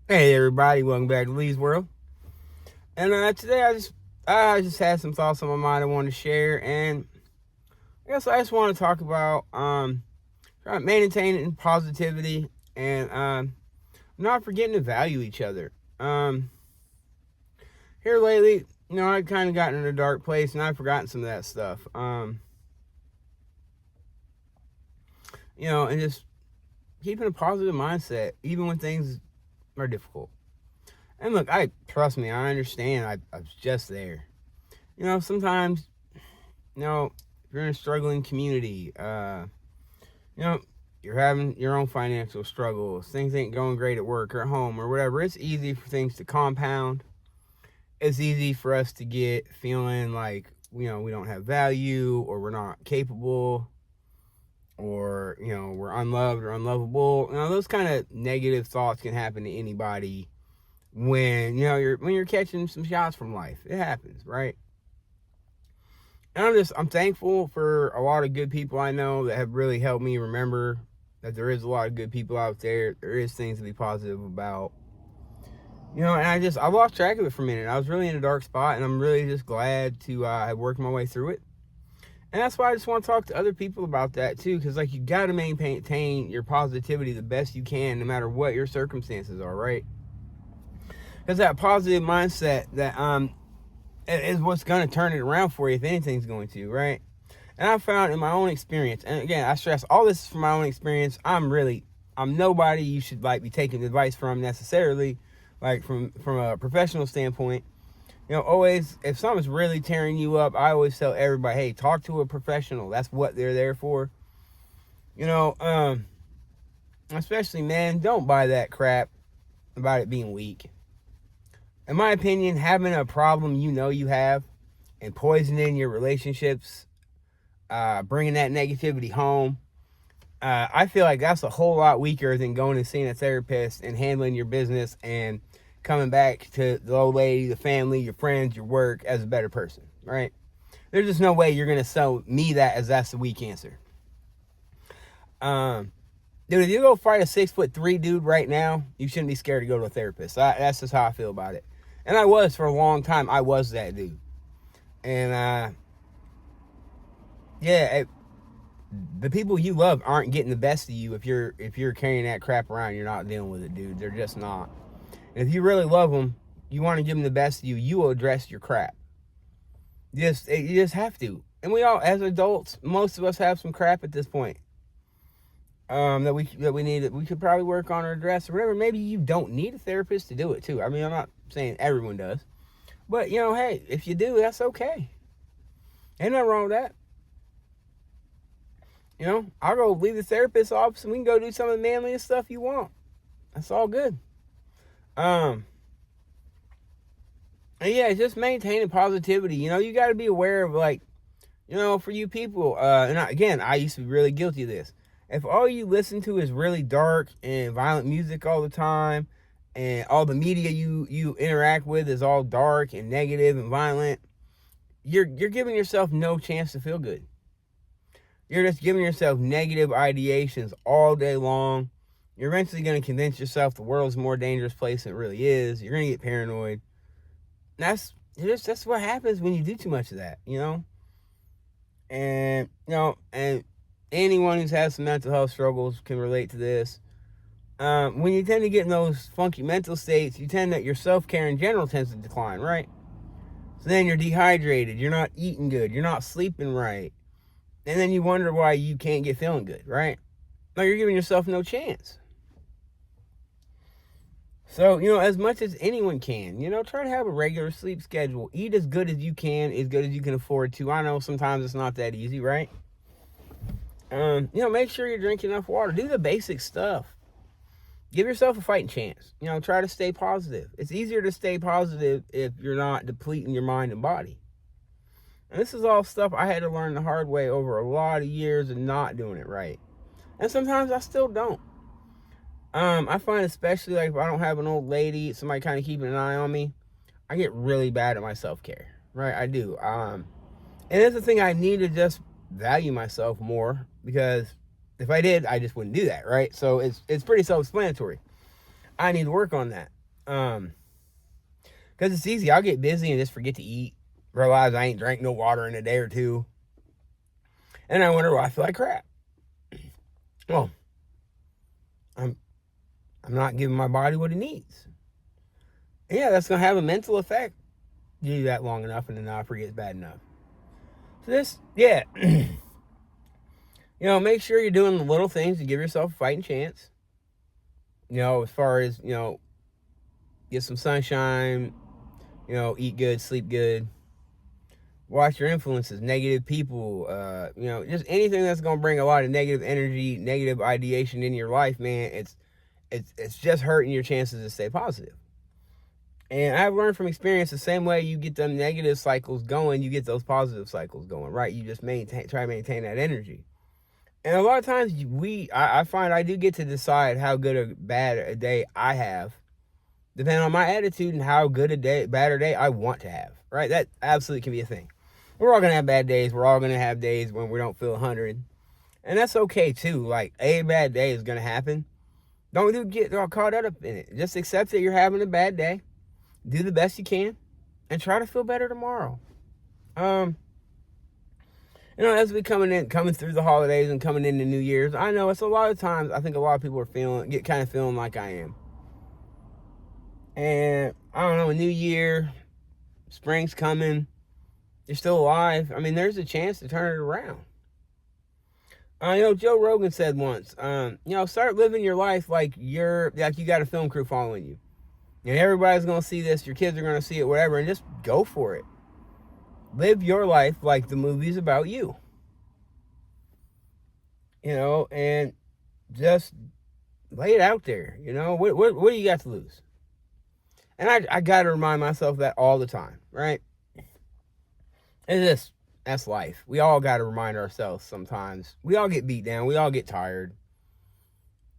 Hey everybody, welcome back to Lee's World. And today I just had some thoughts on my mind I wanted to share, and I guess I just want to talk about trying to maintain positivity and not forgetting to value each other. Here lately, I've kind of gotten in a dark place, and I've forgotten some of that stuff. And just keeping a positive mindset even when things are difficult. And look, trust me, I understand. I was just there. Sometimes, if you're in a struggling community, you're having your own financial struggles, things ain't going great at work or at home or whatever. It's easy for things to compound. It's easy for us to get feeling like, we don't have value, or we're not capable, or, we're unloved or unlovable. Those kind of negative thoughts can happen to anybody when you're catching some shots from life. It happens, right? And I'm thankful for a lot of good people I know that have really helped me remember that there is a lot of good people out there. There is things to be positive about. And I lost track of it for a minute. I was really in a dark spot, and I'm really just glad to have worked my way through it. And that's why I just want to talk to other people about that too, because you got to maintain your positivity the best you can, no matter what your circumstances are, right? Because that positive mindset that is what's going to turn it around for you, if anything's going to, right? And I found in my own experience, and again, I stress all this is from my own experience. I'm nobody you should be taking advice from necessarily, from a professional standpoint. Always, if something's really tearing you up, I always tell everybody, hey, talk to a professional. That's what they're there for. Especially, man, don't buy that crap about it being weak. In my opinion, having a problem you have and poisoning your relationships, bringing that negativity home, I feel like that's a whole lot weaker than going and seeing a therapist and handling your business and coming back to the old lady, the family, your friends, your work as a better person, right? There's just no way you're going to sell me that's the weak answer. Dude, if you go fight a 6'3" dude right now, you shouldn't be scared to go to a therapist. That's just how I feel about it. And I was for a long time. I was that dude. And the people you love aren't getting the best of you if you're carrying that crap around. You're not dealing with it, dude. They're just not. And if you really love them, you want to give them the best of you. You will address your crap. You just have to. And we all, as adults, most of us have some crap at this point. That we need, that we could probably work on or address or whatever. Maybe you don't need a therapist to do it too. I mean, I'm not saying everyone does, but hey, if you do, that's okay. Ain't nothing wrong with that. I'll go leave the therapist's office and we can go do some of the manliest stuff you want. That's all good. And yeah, just maintaining positivity. You got to be aware of for you people. And I used to be really guilty of this. If all you listen to is really dark and violent music all the time, and all the media you interact with is all dark and negative and violent, you're giving yourself no chance to feel good. You're just giving yourself negative ideations all day long. You're eventually going to convince yourself the world's a more dangerous place than it really is. You're going to get paranoid. That's what happens when you do too much of that, And, and anyone who's had some mental health struggles can relate to this. When you tend to get in those funky mental states, your self-care in general tends to decline, right? So then you're dehydrated, you're not eating good, you're not sleeping right. And then you wonder why you can't get feeling good, right? You're giving yourself no chance. So, as much as anyone can, try to have a regular sleep schedule. Eat as good as you can afford to. I know sometimes it's not that easy, right? Make sure you're drinking enough water. Do the basic stuff. Give yourself a fighting chance. Try to stay positive. It's easier to stay positive if you're not depleting your mind and body. And this is all stuff I had to learn the hard way over a lot of years of not doing it right. And sometimes I still don't. I find especially if I don't have an old lady, somebody kind of keeping an eye on me, I get really bad at my self-care, right? I do. And it's the thing, I need to just value myself more, because if I did, I just wouldn't do that, right? So it's pretty self-explanatory. I need to work on that. Because it's easy. I'll get busy and just forget to eat. Realize I ain't drank no water in a day or two. And I wonder why I feel like crap. Well, I'm not giving my body what it needs. And yeah, that's going to have a mental effect. You do that long enough and then I forget it's bad enough. So this, yeah. Make sure you're doing the little things to give yourself a fighting chance. As far as, get some sunshine, eat good, sleep good. Watch your influences, negative people, just anything that's going to bring a lot of negative energy, negative ideation in your life, man, it's just hurting your chances to stay positive. And I've learned from experience the same way you get them negative cycles going, you get those positive cycles going, right? You just try to maintain that energy. And a lot of times I find I do get to decide how good or bad a day I have, depending on my attitude and how good a day, bad or day I want to have, right? That absolutely can be a thing. We're all going to have bad days. We're all going to have days when we don't feel 100. And that's okay too. Like, a bad day is going to happen. Don't get all caught up in it. Just accept that you're having a bad day. Do the best you can. And try to feel better tomorrow. As we coming through the holidays and coming into New Year's, I know it's a lot of times, I think a lot of people are feeling like I am. And I don't know, a new year, spring's coming, you're still alive. I mean, there's a chance to turn it around. Joe Rogan said once, start living your life like you got a film crew following you. And everybody's going to see this, your kids are going to see it, whatever, and just go for it. Live your life like the movie's about you. And just lay it out there. What do you got to lose? And I got to remind myself that all the time, right? That's life. We all got to remind ourselves sometimes. We all get beat down. We all get tired.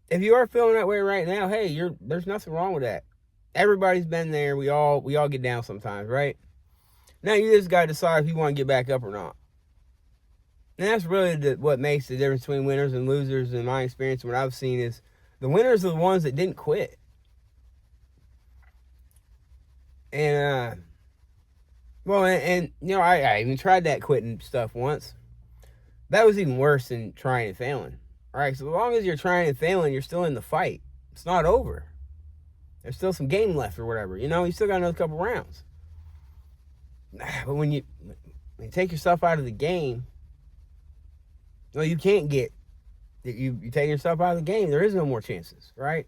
If you are feeling that way right now, hey, there's nothing wrong with that. Everybody's been there. We all get down sometimes, right? Now you just got to decide if you want to get back up or not. And that's really what makes the difference between winners and losers in my experience. What I've seen is the winners are the ones that didn't quit. And, I even tried that quitting stuff once. That was even worse than trying and failing. All right, so as long as you're trying and failing, you're still in the fight. It's not over. There's still some game left or whatever. You still got another couple rounds. But when you take yourself out of the game, you can't get, you take yourself out of the game, there is no more chances, right?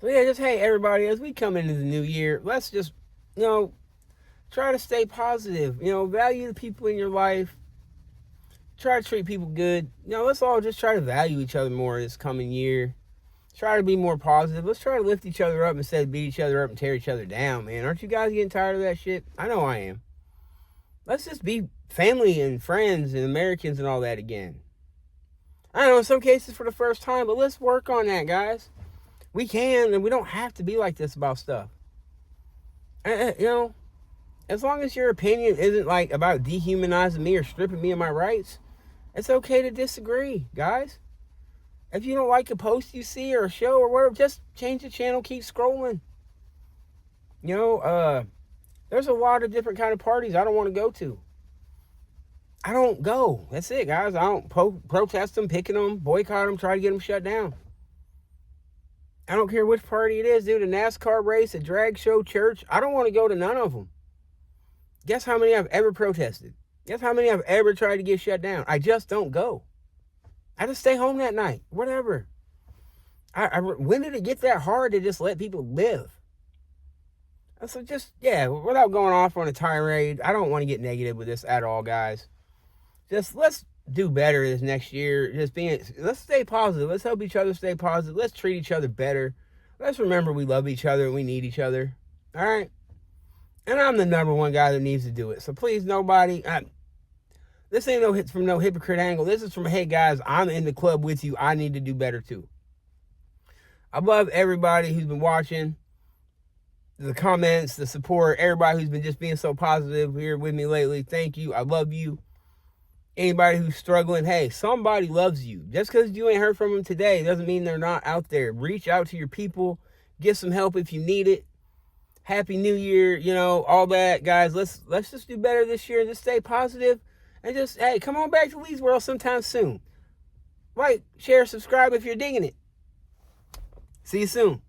So yeah, hey, everybody, as we come into the new year, let's just, try to stay positive, value the people in your life, try to treat people good. Let's all just try to value each other more this coming year. Try to be more positive. Let's try to lift each other up instead of beat each other up and tear each other down, man. Aren't you guys getting tired of that shit? I know I am. Let's just be family and friends and Americans and all that again. I know in some cases for the first time, but let's work on that, guys. We can, and we don't have to be like this about stuff. As long as your opinion isn't like about dehumanizing me or stripping me of my rights, it's okay to disagree, guys. If you don't like a post you see or a show or whatever, just change the channel, keep scrolling. There's a lot of different kind of parties I don't want to go to. I don't go. That's it, guys. I don't protest them, picking them, boycott them, try to get them shut down. I don't care which party it is, dude. A NASCAR race, a drag show, church. I don't want to go to none of them. Guess how many I've ever protested? Guess how many I've ever tried to get shut down? I just don't go. I just stay home that night. Whatever. When did it get that hard to just let people live? So without going off on a tirade, I don't want to get negative with this at all, guys. Just let's do better this next year. Let's stay positive. Let's help each other stay positive. Let's treat each other better. Let's remember we love each other and we need each other. All right? And I'm the number one guy that needs to do it. So please, nobody... This ain't from no hypocrite angle. This is from, hey, guys, I'm in the club with you. I need to do better, too. I love everybody who's been watching, the comments, the support, everybody who's been just being so positive here with me lately. Thank you. I love you. Anybody who's struggling, hey, somebody loves you. Just because you ain't heard from them today doesn't mean they're not out there. Reach out to your people. Get some help if you need it. Happy New Year, you know, all that, guys. Let's just do better this year. Just stay positive, and just, hey, come on back to Lee's World sometime soon. Like, share, subscribe if you're digging it. See you soon.